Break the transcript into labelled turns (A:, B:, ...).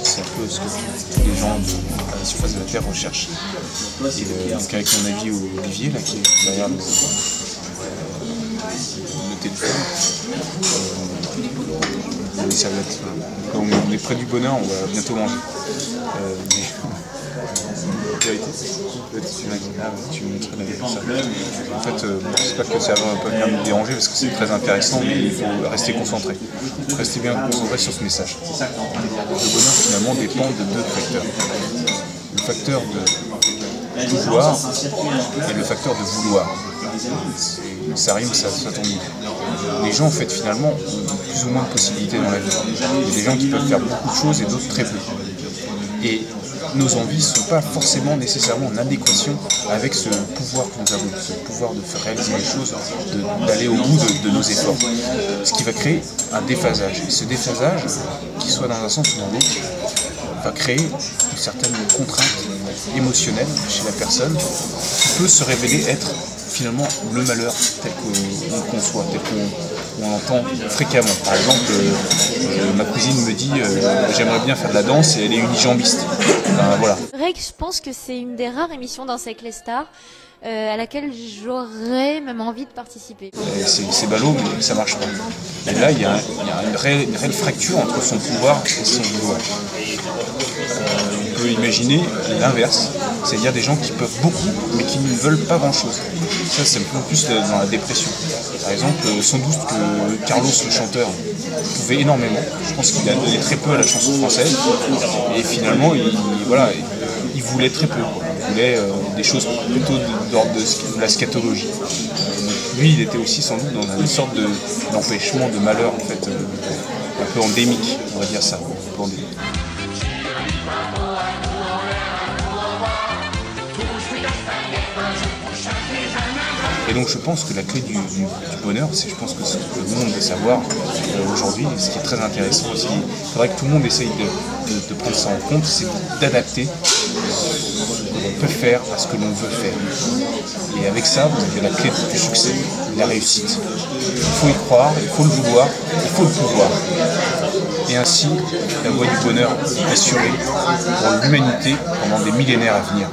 A: C'est un peu ce que tous les gens à la surface de la Terre recherchent. Et donc avec mon ami Olivier, là, qui est derrière le téléphone, les serviettes. Quand on est près du bonheur, on va bientôt manger. Mais la vérité, tu me montrais la serviette. En fait, j'espère que ça va pas venir nous déranger parce que c'est très intéressant, mais il faut rester concentré. Rester bien concentré sur ce message. Le bonheur finalement dépend de deux facteurs. Le facteur de pouvoir et le facteur de vouloir. Ça rime, ça tombe bien. Les gens en fait finalement ont plus ou moins de possibilités dans la vie. Il y a des gens qui peuvent faire beaucoup de choses et d'autres très peu. Et nos envies ne sont pas forcément nécessairement en adéquation avec ce pouvoir que nous avons, ce pouvoir de faire réaliser les choses, d'aller au bout de nos efforts. Ce qui va créer un déphasage. Et ce déphasage, qu'il soit dans un sens ou dans l'autre, va créer une certaine contrainte émotionnelle chez la personne qui peut se révéler être finalement le malheur tel qu'on le conçoit, tel qu'on l'entend fréquemment. Par exemple, ma cousine me dit j'aimerais bien faire de la danse et elle est unijambiste. Ben, voilà.
B: C'est vrai que je pense que c'est une des rares émissions dans C'est les stars à laquelle j'aurais même envie de participer.
A: C'est ballot, mais ça marche pas. Et là, il y a une réelle fracture entre son pouvoir et son vouloir. On peut imaginer l'inverse, c'est-à-dire des gens qui peuvent beaucoup, mais qui ne veulent pas grand-chose. Ça, c'est un peu plus dans la dépression. Par exemple, sans doute que Carlos, le chanteur, pouvait énormément. Je pense qu'il a donné très peu à la chanson française. Et finalement, il voulait très peu. Il voulait des choses plutôt d'ordre de la scatologie. Lui, il était aussi sans doute dans une sorte d'empêchement, de malheur, en fait, un peu endémique, on va dire ça, un peu endémique. Et donc je pense que la clé du bonheur, c'est je pense que ce que le monde veut savoir aujourd'hui, ce qui est très intéressant aussi, il faudrait que tout le monde essaye de prendre ça en compte, c'est d'adapter ce que l'on peut faire à ce que l'on veut faire. Et avec ça, vous avez la clé du succès, de la réussite. Il faut y croire, il faut le vouloir, il faut le pouvoir. Et ainsi, la voie du bonheur est assurée pour l'humanité pendant des millénaires à venir.